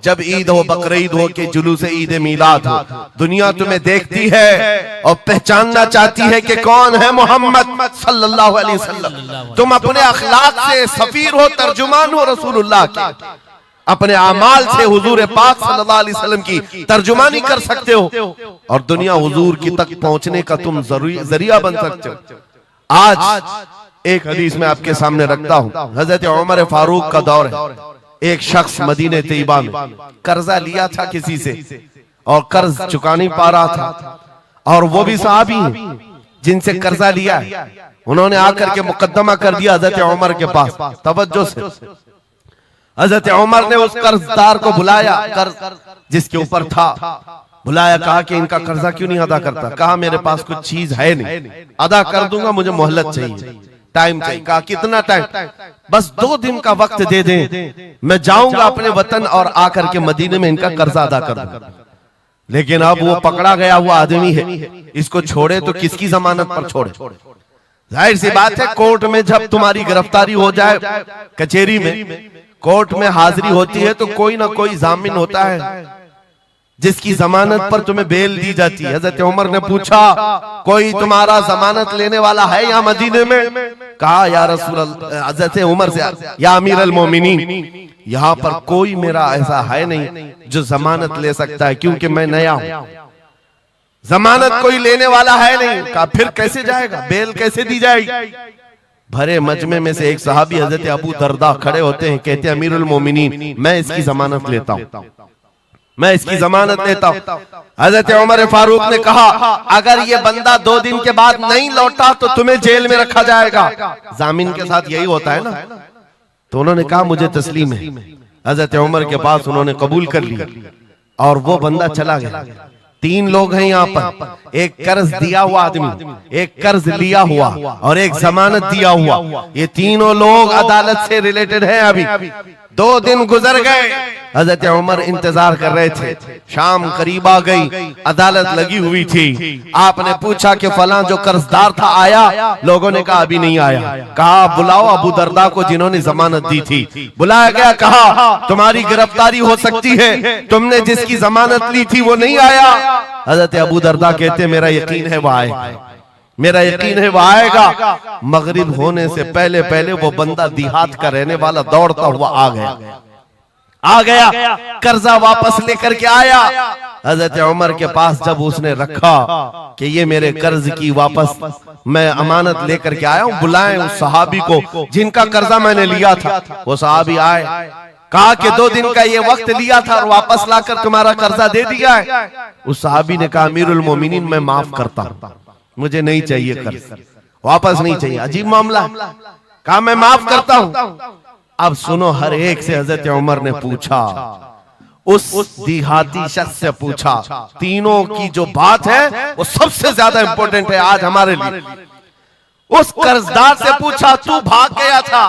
जब ईद हो, बकरीद हो कि जुलूस ईद मिलाद हो, दुनिया तुम्हें देखती है और पहचानना चाहती है कि कौन है मोहम्मद सल्लल्लाहु अलैहि वसल्लम। तुम अपने अखलाक से सफीर हो, तर्जुमान हो रसूलुल्लाह के, अपने अमाल से हुजूर पाक सल्लल्लाहु अलैहि वसल्लम की तर्जुमानी कर सकते हो और दुनिया हुजूर की तक पहुंचने का तुम जरिया बन सकते हो। आज एक हदीस में आपके सामने रखता हूं, हजरत उमर फारूक का दौर है। एक शख्स मदीने तैयबा में कर्जा लिया था किसी से और कर्ज चुका नहीं पा रहा था, और वो भी सहाबी हैं जिनसे कर्जा लिया है। उन्होंने आकर के मुकद्दमा कर दिया हजरत उमर के पास। तवज्जो से हजरत उमर ने उस कर्जदार को बुलाया, कर्ज जिसके ऊपर था, बुलाया, कहा कि इनका कर्जा क्यों नहीं अदा करता। कहा मेरे पास कुछ चीज है नहीं, अदा कर दूंगा, मुझे मोहलत चाहिए, टाइम चाहिए। कहा कितना टाइम? बस 2 दिन का वक्त दे दें, मैं जाऊंगा अपने वतन और आकर के मदीने में इनका कर्जा अदा कर दूंगा। लेकिन अब वो पकड़ा गया हुआ आदमी है, इसको छोड़े तो किसकी जमानत पर छोड़े? जाहिर सी बात है, कोर्ट में जब तुम्हारी गिरफ्तारी हो जाए, कचहरी में कोर्ट में हाजिरी होती है तो कोई ना कोई जामिन होता है जिसकी जमानत पर तुम्हें बेल दी जाती है। हजरत उमर ने पूछा, कोई तुम्हारा जमानत लेने वाला है यहाँ मदीने में? कहा या रसूल अल्लाह, हजरत उमर से, या अमीर अल मोमिनीन, यहाँ पर कोई मेरा ऐसा है नहीं जो जमानत ले सकता है, क्योंकि मैं नया हूं, जमानत कोई लेने वाला है नहीं। कहा फिर कैसे जाएगा, बेल कैसे दी जाएगी? भरे मजमे में से एक सहाबी हजरत अबू दरदा खड़े होते हैं, कहते हैं अमीरुल मोमिनीन, मैं इसकी जमानत लेता हूं, मैं इसकी जमानत लेता हूं। हजरत उमर फारूक ने कहा, अगर ये बंदा 2 दिन के बाद नहीं लौटा तो तुम्हें जेल में रखा जाएगा। जामिन के साथ यही होता है ना। तो उन्होंने कहा मुझे तस्लीम है। हजरत उमर के पास उन्होंने कबूल कर लिया और वो बंदा चला गया। 3 लोग हैं यहाँ पर, एक कर्ज दिया हुआ आदमी, एक कर्ज लिया हुआ और एक जमानत दिया हुआ। ये तीनों लोग अदालत से रिलेटेड हैं। अभी 2 दिन गुजर गए, हजरत उमर इंतजार कर रहे थे। शाम करीब आ गई, अदालत लगी हुई थी। आपने पूछा कि फलां जो कर्जदार था आया? लोगों ने कहा अभी नहीं आया। कहा बुलाओ अबू दरदा को जिन्होंने जमानत दी थी। बुलाया गया, कहा तुम्हारी गिरफ्तारी हो सकती है, तुमने जिसकी जमानत ली थी वो नहीं आया। हजरत अबू दरदा कहते मेरा यकीन है वो आएगा, मेरा यकीन है वो आएगा। मगरिब होने से पहले पहले वो बंदा देहात का रहने वाला दौड़ता हुआ आ गया, कर्जा वापस लेकर के आया। हजरत उमर के पास जब उसने रखा कि ये मेरे कर्ज की वापस मैं अमानत लेकर के आया हूं, बुलाएं उस सहाबी को जिनका कर्जा मैंने लिया था। वो सहाबी आए, कहा कि 2 दिन का ये वक्त लिया था और वापस लाकर तुम्हारा कर्जा दे दिया है। उस सहाबी ने कहा अमीरुल मोमिनीन, मैं माफ करता हूं, मुझे नहीं चाहिए कर्ज, वापस नहीं चाहिए। अजीब मामला है। कहा मैं माफ करता हूं। अब सुनो, हर एक से हजरत उमर ने पूछा, उस देहाती शख्स से पूछा। तीनों की जो बात है वो सबसे ज्यादा इंपॉर्टेंट है आज हमारे लिए। उस कर्जदार से पूछा, तू भाग गया था,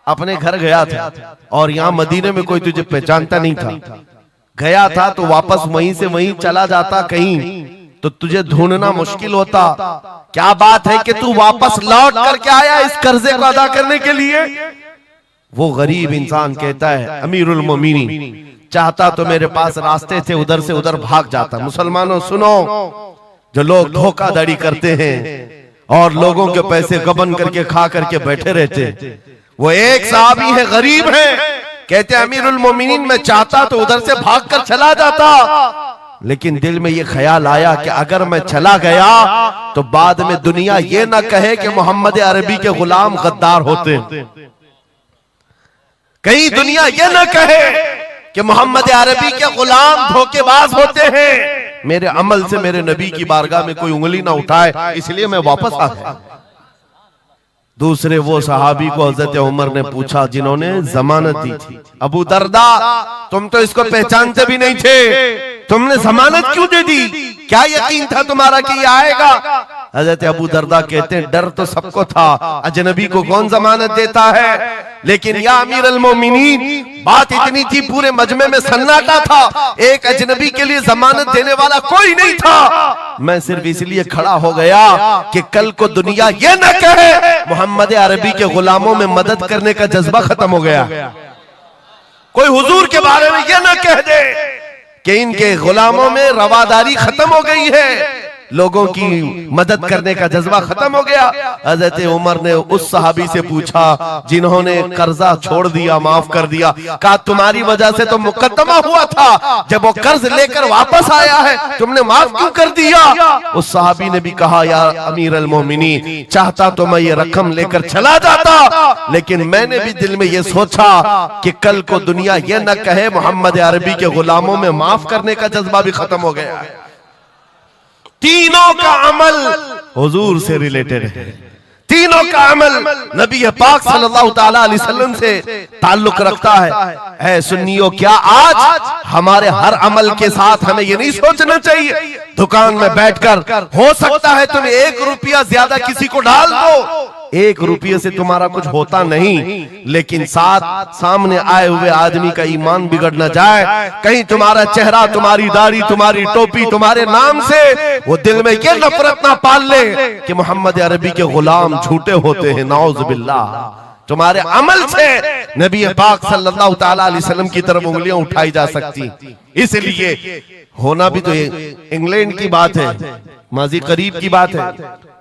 अपने घर गया था और यहाँ मदीने में कोई तुझे पहचानता नहीं था, गया था तो वापस वहीं से वहीं चला जाता कहीं तो तुझे ढूंढना मुश्किल होता। क्या बात है कि तू वापस लौट करके आया इस कर्जे को अदा करने के लिए? वो गरीब इंसान कहता है अमीरुल मोमिनीन, चाहता तो मेरे पास रास्ते थे, उधर से उधर भाग जाता। मुसलमानों सुनो, जो लोग धोखाधड़ी करते हैं और लोगों के पैसे गबन करके खा करके बैठे रहते, वो एक सहाबी है, गरीब है, कहते अमीरुल मोमिनीन मैं चाहता तो उधर से भागकर चला जाता, लेकिन दिल में ये ख्याल आया कि अगर मैं चला गया तो बाद में दुनिया ये ना कहे कि मोहम्मद अरबी के गुलाम गद्दार होते, कहीं दुनिया ये ना कहे कि मोहम्मद अरबी के गुलाम धोखेबाज होते हैं। मेरे अमल से मेरे नबी की बारगाह में कोई उंगली ना उठाए, इसलिए मैं वापस आ गया। दूसरे वो सहाबी को हजरत उमर ने पूछा जिन्होंने जमानत दी थी, अबू दरदा तुम तो इसको पहचानते भी नहीं थे, तुमने जमानत क्यों दे दी? क्या यकीन था तुम्हारा कि ये आएगा? हजरत अबू दरदा कहते हैं डर तो सबको था, अजनबी को कौन जमानत देता है, लेकिन या अमीर अल मोमिनीन बात इतनी थी, पूरे मजमे में सन्नाटा था, एक अजनबी के लिए जमानत देने वाला कोई नहीं था। मैं सिर्फ इसलिए खड़ा हो गया कि कल को दुनिया ये न कहे मोहम्मद अरबी के गुलामों में मदद करने का जज्बा खत्म हो गया। कोई हुजूर के बारे में ये ना कह दे कि इनके गुलामों में रवादारी खत्म हो गई है, लोगों की मदद करने का जज्बा खत्म हो गया। हजरत उमर ने उस सहाबी से पूछा जिन्होंने कर्जा छोड़ दिया, माफ कर दिया, कहा तुम्हारी वजह से तो मुकद्दमा हुआ था, जब वो कर्ज लेकर वापस आया है तुमने माफ क्यों कर दिया? उस सहाबी ने भी कहा यार अमीर अल मोमिनीन, चाहता तो मैं ये रकम लेकर चला जाता, लेकिन मैंने भी दिल में ये सोचा कि कल को दुनिया ये न कहे मोहम्मद अरबी के गुलामों में माफ करने का जज्बा भी खत्म हो गया है। तीनों का अमल हुजूर से रिलेटेड है, तीनों का अमल नबी पाक सल्लल्लाहु ताला अलैहि वसल्लम से ताल्लुक रखता है। ऐ सुन्नियों, क्या आज हमारे हर अमल के साथ हमें ये नहीं सोचना चाहिए दुकान में बैठकर हो सकता है तुम 1 रुपया ज्यादा किसी को डाल दो, 1 रुपये से तुम्हारा कुछ होता नहीं, लेकिन साथ सामने आए हुए आदमी का ईमान बिगड़ न जाए, कहीं तुम्हारा चेहरा, तुम्हारी दाढ़ी, तुम्हारी टोपी, तुम्हारे नाम से वो दिल में ये नफरत ना पाल ले कि मोहम्मद अरबी के गुलाम झूठे होते हैं, नाउज़ बिल्लाह। तुम्हारे अमल से नबी पाक सल्लल्लाहु ताला अलैहि वसल्लम की तरफ उंगलियां उठाई जा सकती। इसलिए होना भी तो इंग्लैंड की बात है, माजी करीब की बात है,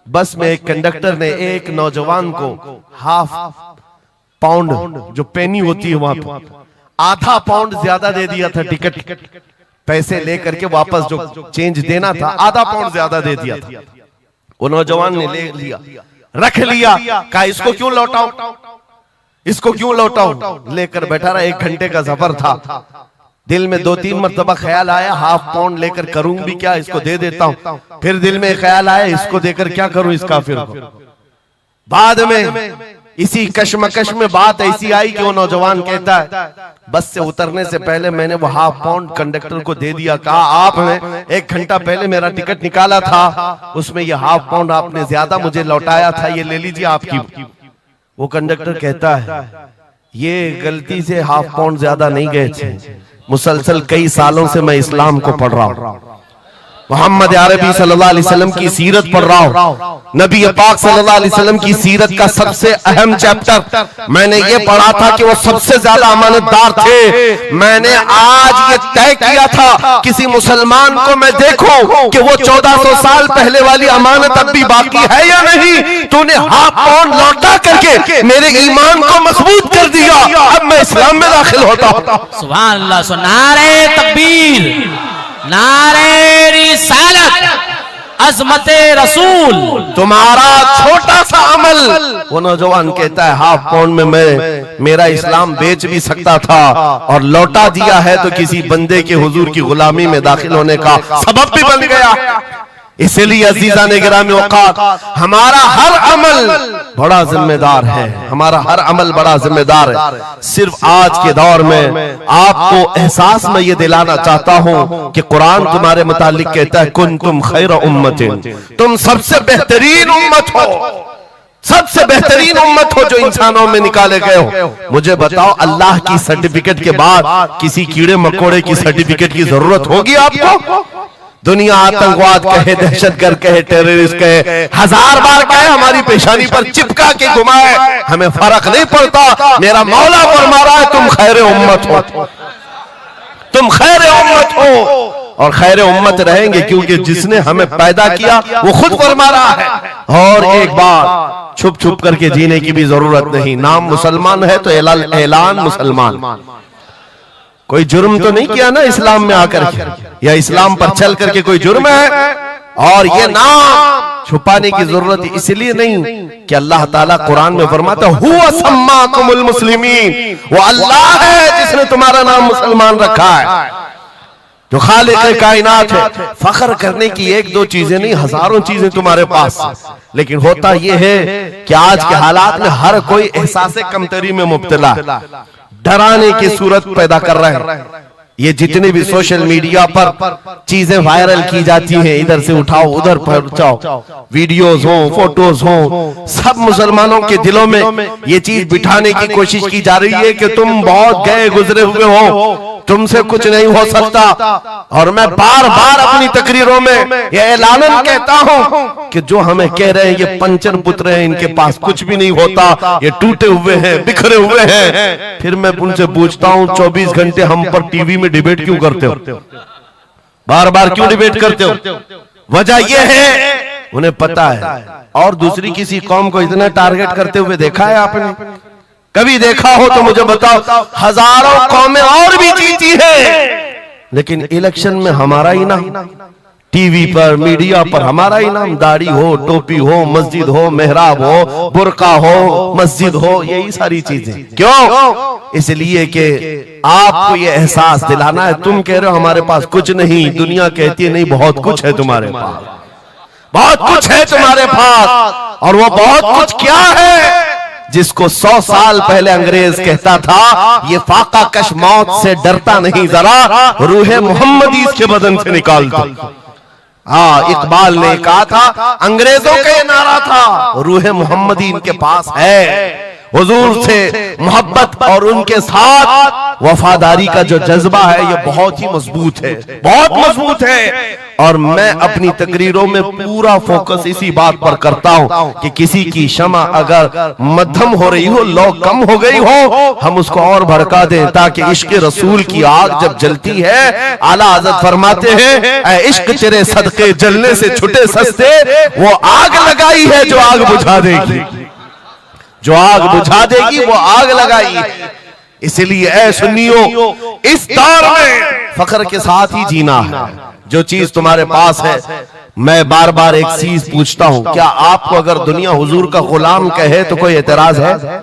बस में एक कंडक्टर ने एक नौजवान को ½ पाउंड जो पेनी होती है वहां पर ½ पाउंड ज्यादा दे दिया था, टिकट पैसे लेकर के वापस जो चेंज देना था ½ पाउंड ज्यादा दे दिया था। वो नौजवान ने ले लिया, रख लिया, कहा इसको क्यों लौटाऊं, इसको क्यों लौटाऊं, लेकर बैठा रहा। 1 घंटे का सफर था, दिल में 2-3 मरतबा ख्याल आया ½ पाउंड लेकर करूं भी क्या, इसको दे देता हूं। फिर दिल में ख्याल आया इसको देकर क्या करूं इस काफिर को। बाद में इसी कश्मकश में बात ऐसी आई कि वो नौजवान कहता है बस से उतरने से पहले मैंने वो ½ पाउंड कंडक्टर को दे दिया, कहा आपने 1 घंटा पहले मेरा टिकट निकाला था, उसमें ये ½ पाउंड आपने ज्यादा मुझे लौटाया था, ये ले लीजिए आपकी। वो कंडक्टर कहता है ये गलती से ½ पाउंड ज्यादा नहीं गए थे, मुसलसल कई सालों से मैं इस्लाम को पढ़ रहा हूं, मोहम्मद अरबी सल्लल्लाहु अलैहि वसल्लम की सीरत पढ़ रहा हूं, नबी पाक सल्लल्लाहु अलैहि वसल्लम की सीरत का सबसे अहम चैप्टर मैंने ये पढ़ा था कि वो सबसे ज्यादा अमानतदार थे। मैंने आज ये तय किया था किसी मुसलमान को मैं देखूं कि वो 1400 साल पहले वाली अमानत अब भी बाकी है या नहीं, तूने ½ पाउंड लौटा करके मेरे ईमान को मजबूत कर दिया, अब मैं इस्लाम में दाखिल होता हूं। सुभान अल्लाह, नारे तकबीर, नारे रिसालत, अज़मते रसूल। तुम्हारा छोटा सा अमल, वो नौजवान कहता है ½ पाउंड में मैं मेरा इस्लाम बेच भी सकता था और लौटा दिया है तो किसी बंदे के हुजूर की गुलामी में दाखिल होने का सबब भी बन गया। इसलिए अजीजा ने गिरामी औकात, हमारा हर अमल बड़ा जिम्मेदार है, हमारा हर अमल बड़ा जिम्मेदार है। सिर्फ आज के दौर में आपको एहसास में ये दिलाना चाहता हूं कि कुरान तुम्हारे मुतालिक कहता है कुंतुम खैर उम्मतिन, तुम सबसे बेहतरीन उम्मत हो, सबसे बेहतरीन उम्मत हो जो इंसानों में निकाले गए हो। मुझे बताओ अल्लाह की सर्टिफिकेट के बाद किसी कीड़े मकोड़े की सर्टिफिकेट की जरूरत होगी आपको? दुनिया आतंकवाद कहे, दहशतगर्द कहे, टेररिस्ट कहे, 1000 बार कहे, हमारी पेशानी पर चिपका के घुमाए, हमें फर्क नहीं पड़ता। मेरा मौला फरमा रहा है तुम खैर उम्मत हो, तुम खैर उम्मत हो और खैर उम्मत रहेंगे क्योंकि जिसने हमें पैदा किया वो खुद फरमा रहा है। और एक बात, छुप छुप करके जीने की भी जरूरत नहीं, नाम मुसलमान है तो ऐलान मुसलमान। कोई जुर्म तो नहीं किया ना इस्लाम में आकर के, या इस्लाम पर चल करके कोई जुर्म है। और ये नाम छुपाने की जरूरत इसलिए नहीं कि अल्लाह ताला कुरान में फरमाता हुवा सम्माकुमुल मुस्लिमीन, वो अल्लाह है जिसने तुम्हारा नाम मुसलमान रखा है, जो खालिक कायनात है। फख्र करने की 1-2 चीजें नहीं, हजारों चीजें तुम्हारे पास। लेकिन होता यह है कि आज के हालात में हर कोई एहसास कमतरी में मुब्तला, डराने की सूरत पैदा कर रहे हैं। ये जितने भी सोशल मीडिया पर चीजें वायरल की जाती हैं, इधर से उठाओ उधर पहुंचाओ, वीडियोस हो, फोटोज हो, सब मुसलमानों के दिलों में ये चीज बिठाने की कोशिश की जा रही है कि तुम बहुत गए गुजरे हुए हो, तुमसे कुछ नहीं हो सकता। और मैं बार बार अपनी तकरीरों में ये ऐलानन कहता हूं कि जो हमें कह रहे हैं ये पंचर पुत्र हैं, इनके पास कुछ भी नहीं होता, ये टूटे हुए हैं, बिखरे हुए हैं। फिर मैं उनसे पूछता हूं 24 घंटे हम पर टीवी में डिबेट क्यों करते हो, बार बार क्यों डिबेट करते हो? वजह यह है उन्हें पता है। और दूसरी किसी कौम को इतना टारगेट करते हुए देखा है आपने? कभी देखा हो तो मुझे बताओ। हजारों कौमें और भी जीती हैं, लेकिन इलेक्शन में हमारा ही नाम, टीवी पर मीडिया पर हमारा ही नाम, दाढ़ी हो, टोपी हो, मस्जिद हो, मेहराब हो, बुर्का हो, मस्जिद हो, यही सारी चीजें। क्यों? इसलिए कि आपको ये एहसास दिलाना है। तुम कह रहे हो हमारे पास कुछ नहीं, दुनिया कहती है नहीं बहुत कुछ है तुम्हारे पास, बहुत कुछ है तुम्हारे पास। और वो बहुत कुछ क्या है? जिसको 100 साल पहले अंग्रेज कहता था ये फाका कश मौत से डरता नहीं, जरा रूहे मोहम्मदी इसके बदन से निकाल दो। हाँ, इकबाल ने कहा था, अंग्रेजों का ये नारा था, रूहे मोहम्मदी इनके पास है। हुजूर से मोहब्बत और उनके साथ वफादारी का जो जज्बा है ये बहुत ही मजबूत है, बहुत मजबूत है। और मैं अपनी तकरीरों में पूरा फोकस इसी बात पर करता हूं कि किसी की शमा अगर मध्यम हो रही हो, लौ कम हो गई हो, हम उसको और भड़का दें, ताकि इश्क रसूल की आग जब जलती है, आला हज़रत फरमाते हैं, ऐ इश्क तेरे सदके जलने से छुटे सस्ते, वो आग लगाई है जो आग बुझा देगी, जो आग बुझा देगी वो आग लगाई है। इसलिए ऐ सुन्नियों, इस दौर में फख्र के साथ ही जीना है। जो चीज तुम्हारे पास है, मैं बार बार एक चीज पूछता हूं, क्या आपको अगर दुनिया हुजूर का गुलाम कहे तो कोई एतराज है?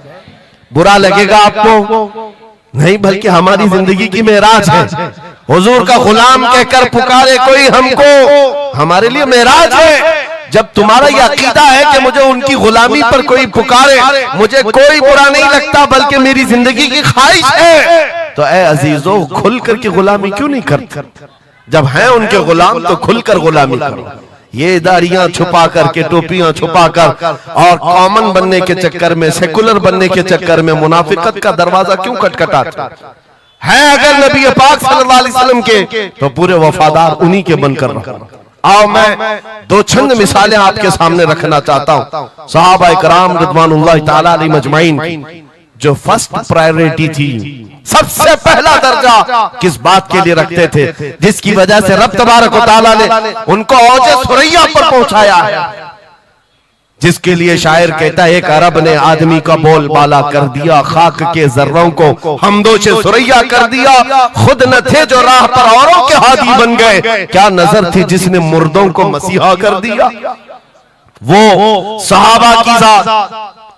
बुरा लगेगा आपको? नहीं, बल्कि हमारी जिंदगी की मेराज है। हुजूर का गुलाम कहकर पुकारे कोई हमको, हमारे लिए मेराज है। जब तुम्हारा यह अकीदा है कि मुझे उनकी गुलामी पर कोई पुकारे, मुझे कोई बुरा नहीं लगता, बल्कि मेरी जिंदगी की ख्वाहिश है, तो ऐ अजीजों खुल कर के गुलामी क्यों नहीं करते? जब हैं उनके गुलाम तो खुलकर गुलामी करो। ये दाढ़ियां छुपा करके, टोपियां छुपा कर और कॉमन बनने के चक्कर में, सेकुलर बनने के चक्कर में मुनाफिकत का दरवाजा क्यों खटखटाते हैं? अगर नबी पाक सल्लल्लाहु अलैहि वसल्लम के तो पूरे वफादार उन्हीं के बनकर रहो। आओ मैं दो चंद मिसालें आपके सामने रखना चाहता हूं। सहाबा इकराम रिज़वानुल्लाह ताला अलैहिम अजमाइन, जो फर्स्ट प्रायोरिटी थी, सबसे पहला दर्जा किस बात के लिए रखते थे, जिसकी वजह से रब तबारक व तआला ने उनको औजे सुरैया पर पहुंचाया है, जिसके लिए शायर कहता है, एक अरब ने आदमी का बोल बाला कर दिया, खाक के जर्रों को हमदोशे सुरैया कर दिया, खुद न थे जो राह पर औरों के हादी बन गए, क्या नजर थी जिसने मुर्दों को मसीहा कर दिया। वो सहाबा की जात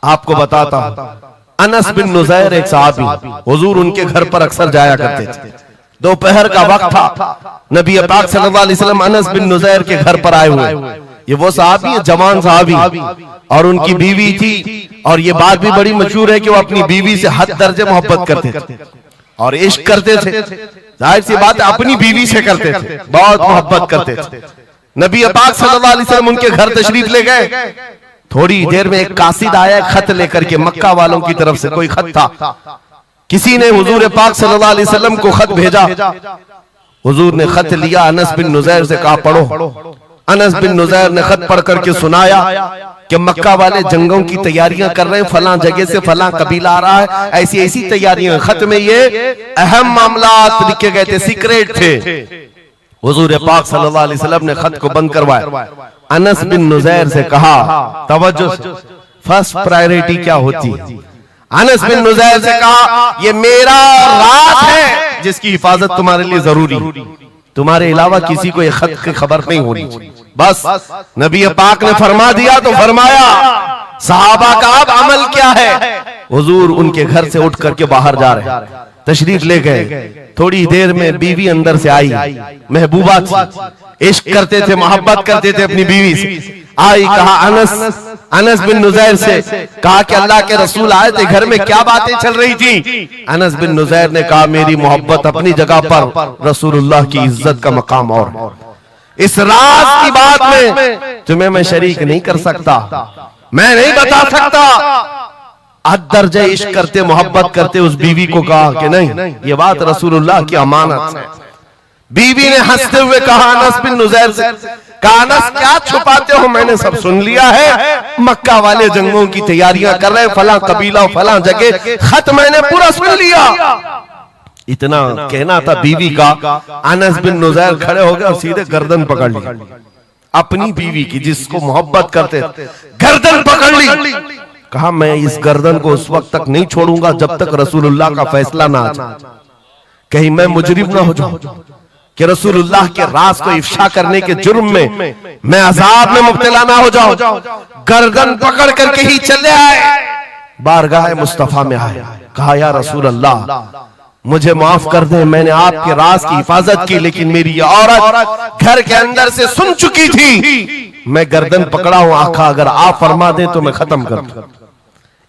आपको बताता हूं। अनस बिन नुज़ैर एक सहाबी, हुजूर उनके घर पर अक्सर जाया करते थे। दोपहर का वक्त था, नबी पाक सल्लल्लाहु अलैहि वसल्लम अनस बिन नुज़ैर के घर पर आए हुए। ये वो सहाबी है, जवान सहाबी, और उनकी बीवी थी। और ये बात भी बड़ी मशहूर है कि वो अपनी बीवी से हद दर्जे मोहब्बत करते थे और इश्क करते थे। जाहिर सी बात है अपनी बीवी से करते थे, बहुत मोहब्बत करते थे। नबी पाक सल्लल्लाहु अलैहि वसल्लम उनके घर तशरीफ ले गए। थोड़ी देर में एक कासिद आया खत लेकर के, मक्का वालों की तरफ से कोई खत था। किसी ने हुजूर पाक सल्लल्लाहु अलैहि वसल्लम को खत भेजा। हुजूर ने खत लिया, अनस बिन नुज़ैर से कहा पढ़ो। अनस बिन नुज़ैर ने खत पढ़ करके सुनाया कि मक्का वाले जंगों की तैयारियां कर रहे हैं, फलां जगह से फलां कबीला आ रहा है, ऐसी ऐसी तैयारियां। खत में ये अहम मामलात लिखे गए थे, सीक्रेट थे। हुजूर पाक सल्लल्लाहु अलैहि वसल्लम ने खत को बंद करवाया। अनस बिन नुज़ैर से कहा, तवज्जो, फर्स्ट प्रायोरिटी क्या होती है? अनस बिन नुज़ैर से कहा, ये मेरा राज है जिसकी हिफाजत तुम्हारे लिए जरूरी, तुम्हारे अलावा किसी को ये खत की खबर नहीं होनी चाहिए। बस नबी पाक ने फरमा दिया तो फरमाया। सहाबा का अब अमल क्या है? हुजूर उनके घर से उठ करके बाहर जा रहे, तशरीफ ले गए। थोड़ी देर में बीवी अंदर से आई, महबूबा थी, इश्क करते थे, मोहब्बत करते थे अपनी बीवी से। आई, कहा अनस बिन नुजैर से कहा कि अल्लाह के रसूल आए थे, घर में क्या बातें चल रही थी? अनस बिन नुजैर ने कहा मेरी मोहब्बत अपनी जगह पर, रसूलुल्लाह की इज्जत का मकाम और। इस राज की बात में तुम्हें मैं शरीक नहीं कर सकता, मैं नहीं बता सकता। अदरजे इश्क करते, मोहब्बत करते उस बीवी को कहा कि नहीं, ये बात रसूलुल्लाह की अमानत है। बीवी ने हंसते हुए कहा अनस बिन नुजैर से, कहा अनस क्या छुपाते हो, मैंने सब सुन लिया है। मक्का वाले जंगों की तैयारियां कर रहे, फला कबीला फला जगह, खत मैंने पूरा सुन लिया। इतना कहना था बीवी का, अनस बिन नुजैर खड़े हो गए और सीधे गर्दन पकड़ ली अपनी बीवी की, जिसको मोहब्बत करते, गर्दन पकड़ ली। कहा मैं इस गर्दन को उस वक्त तक नहीं छोड़ूंगा जब तक रसूलुल्लाह का फैसला ना आ जाए, कहीं मैं मुजरिम ना हो जाऊं कि रसूलुल्लाह के राज को इफ्शा करने के जुर्म में मैं अजाब में मुब्तला ना हो जाऊं। गर्दन पकड़ करके ही चले आए, बारगाह मुस्तफा में आए, कहा या रसूल अल्लाह मुझे माफ कर दे, मैंने आपके राज की हिफाजत की, लेकिन मेरी ये औरत घर के अंदर से सुन चुकी थी, मैं गर्दन पकड़ा हूं। आका अगर आप फरमा दें तो मैं खत्म कर दूं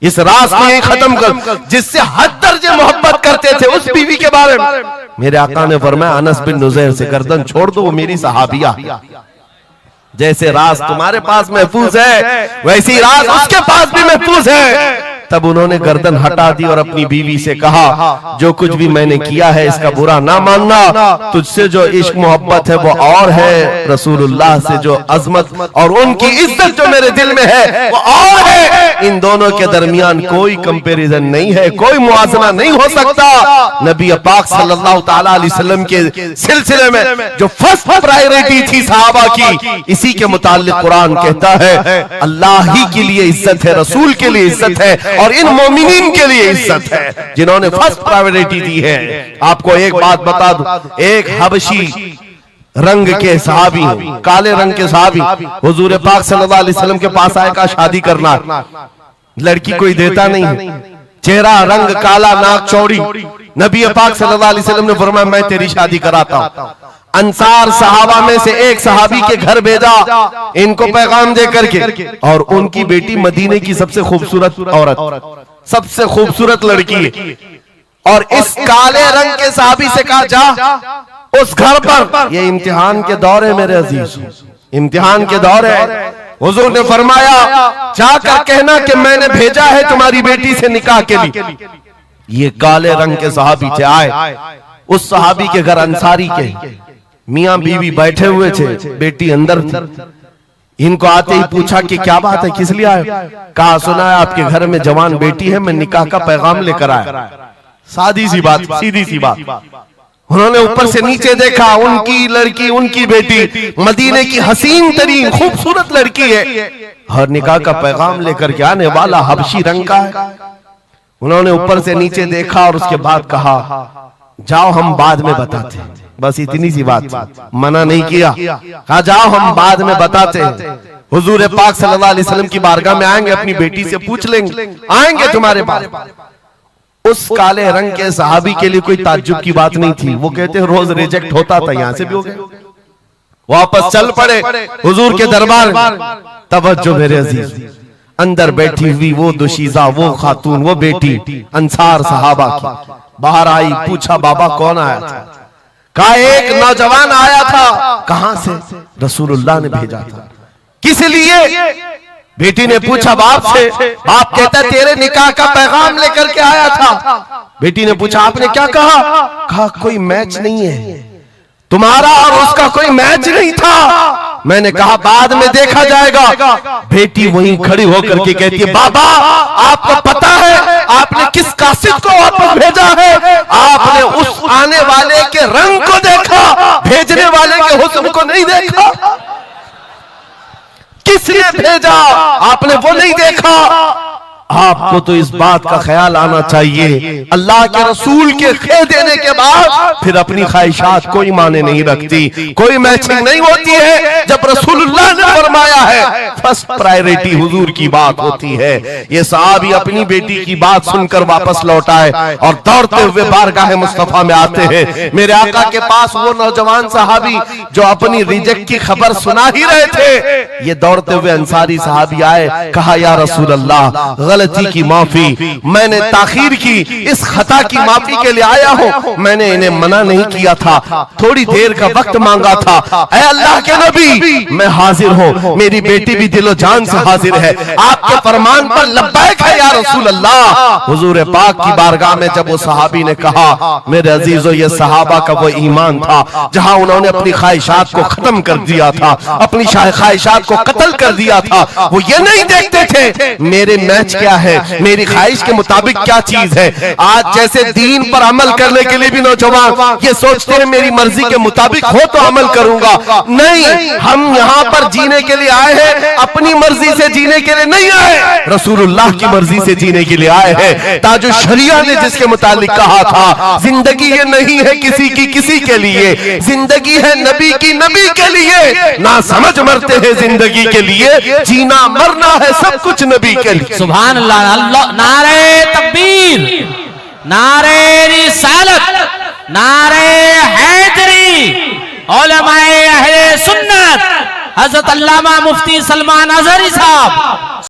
इस राज को, यही खत्म कर, जिससे हद दर्जे मोहब्बत करते थे उस बीवी के बारे में। मेरे आका ने फरमाया अनस बिन नुजैर से गर्दन छोड़ दो, वो मेरी सहाबिया। जैसे राज तुम्हारे पास महफूज है, वैसी राज उसके पास भी महफूज है। तब उन्होंने गर्दन हटा दी और अपनी बीवी से कहा जो कुछ भी मैंने किया है इसका बुरा ना मानना, तुझसे जो इश्क मोहब्बत है वो और है, रसूलुल्लाह से जो अजमत और उनकी इज्जत जो मेरे दिल में है वो और है। इन दोनों के दरमियान कोई कंपैरिजन नहीं है, कोई मुआजना नहीं हो सकता। नबी पाक सल्लल्लाहु तआला अलैहि वसल्लम के सिलसिले में जो फर्स्ट प्रायोरिटी थी सहाबा की, इसी के मुताल्लिक कुरान कहता है अल्लाह ही के लिए इज्जत है, रसूल के लिए इज्जत है और इन मोमिनीन के लिए इज्जत है जिन्होंने फर्स्ट प्रायोरिटी दी है। आपको एक बात बता दूं, एक हबशी रंग के सहाबी, काले रंग के सहाबी हुजूर पाक सल्लल्लाहु अलैहि वसल्लम के पास आए, का शादी करना, लड़की कोई देता नहीं, चेहरा रंग काला, नाक चौड़ी। नबी पाक सल्लल्लाहु अलैहि वसल्लम ने फरमाया मैं तेरी शादी कराता हूं। अंसार सहाबा में से एक सहाबी के घर भेजा इनको पैगाम दे करके, और उनकी बेटी मदीने की सबसे खूबसूरत औरत, सबसे खूबसूरत लड़की है, और इस काले रंग के सहाबी से कहा जा उस घर पर, ये इम्तिहान के दौर है मेरे अजीज, इम्तिहान के दौर है। हुजूर ने फरमाया जाकर कहना कि मैंने भेजा है तुम्हारी बेटी से निकाह के लिए। ये काले रंग के सहाबी थे, आए उस सहाबी के घर, अंसारी के मियां बीवी बैठे हुए थे, बेटी अंदर थी। इनको आते ही पूछा कि क्या बात है, किस लिए आए? कहा सुना है आपके घर में जवान बेटी है, मैं निकाह का पैगाम लेकर आया। सादी सी बात, सीधी सी बात। उन्होंने ऊपर से नीचे देखा, उनकी लड़की, उनकी बेटी मदीने की हसीन तरीन खूबसूरत लड़की है और निकाह का पैगाम लेकर के आने वाला हबशी रंग का है। उन्होंने ऊपर से नीचे देखा और उसके बाद कहा जाओ हम बाद में बताते हैं। बस इतनी सी बात, मना नहीं किया, कहा जाओ हम बाद में बताते हैं। हुजूर पाक सल्लल्लाहु अलैहि वसल्लम की बारगाह में आएंगे, अपनी बेटी से पूछ लेंगे, आएंगे तुम्हारे पास। उस काले रंग के सहाबी के लिए कोई ताज्जुब की बात नहीं थी। वो कहते रोज रिजेक्ट होता था, यहां से भी हो गए, वापस चल पड़े हुजूर के दरबार में। तवज्जो मेरे अजीज, अंदर बैठी हुई वो दुशीजा, वो खातून, वो बेटी अंसार सहाबा की बाहर आई, पूछा बाबा कौन आया था? कहा एक नौजवान आया था। कहां से? रसूलुल्लाह ने भेजा था। किस लिए? बेटी ने पूछा बाप से। बाप कहता तेरे निकाह का पैगाम लेकर के आया था। बेटी ने पूछा आपने क्या कहा? कहा कोई मैच नहीं है, तुम्हारा और उसका कोई मैच नहीं था। मैंने कहा बाद में देखा जाएगा। बेटी वहीं खड़ी होकर के कहती है बाबा आपको पता है आपने किस कासिद को वापस भेजा है? आपने उस आने वाले के रंग को देखा, भेजने वाले के हुस्न को नहीं देखा। किसने भेजा आपने वो नहीं देखा। आपको तो इस बात का ख्याल आना चाहिए, अल्लाह के रसूल के कह देने के बाद फिर अपनी ख्वाहिशात कोई माने नहीं रखती, कोई मैचिंग नहीं होती है। जब रसूलुल्लाह ने फरमाया है फर्स्ट प्रायोरिटी हुजूर की बात होती है। ये सहाबी अपनी बेटी की बात सुनकर वापस लौट आए और दौड़ते हुए बारगाह मुस्तफा में आते हैं। मेरे आका के पास वो नौजवान सहाबी जो अपनी रिजेक्ट की खबर सुना ही रहे थे, ये दौड़ते हुए अंसारी सहाबी आए, कहा या रसूल अल्लाह, गलती की माफी, मैंने ताखीर की, इस खता की माफी के लिए आया हूं, मैंने इन्हें मना नहीं किया था, थोड़ी देर का वक्त मांगा था। ऐ अल्लाह के नबी, मैं हाजिर हूं, मेरी बेटी भी दिलो जान से हाजिर है, आपके फरमान पर लब्बैक है या रसूल अल्लाह। हुजूर पाक की बारगाह में जब वो सहाबी ने कहा, मेरे अजीजों, ये सहाबा का वो ईमान था जहां उन्होंने अपनी ख्वाहिशात को खत्म कर दिया था, अपनी ख्वाहिशात को कत्ल कर दिया था। वो ये नहीं देखते थे मेरे मैच क्या है, मेरी ख्वाहिश के मुताबिक क्या चीज है। आज जैसे दीन पर अमल करने के लिए भी नौजवान ये सोचते हैं मेरी मर्जी के मुताबिक हो तो अमल करूंगा। नहीं, हम यहाँ पर जीने के लिए आए हैं, अपनी मर्जी से जीने के लिए नहीं आए, रसूलुल्लाह की मर्जी से जीने के लिए आए हैं। ताजो शरिया ने जिसके मुतालिक कहा था, जिंदगी ये नहीं है किसी की किसी के लिए, जिंदगी है नबी की नबी के लिए। ना समझ मरते हैं जिंदगी के लिए, जीना मरना है सब कुछ नबी के लिए। सुभान अल्लाह, अल्लाह, नारे तकबीर, नारे रिसालत, नारे हैदरी, उलमाए अहले सुन्नत, हजरत अल्लामा मुफ्ती सलमान अजहरी साहब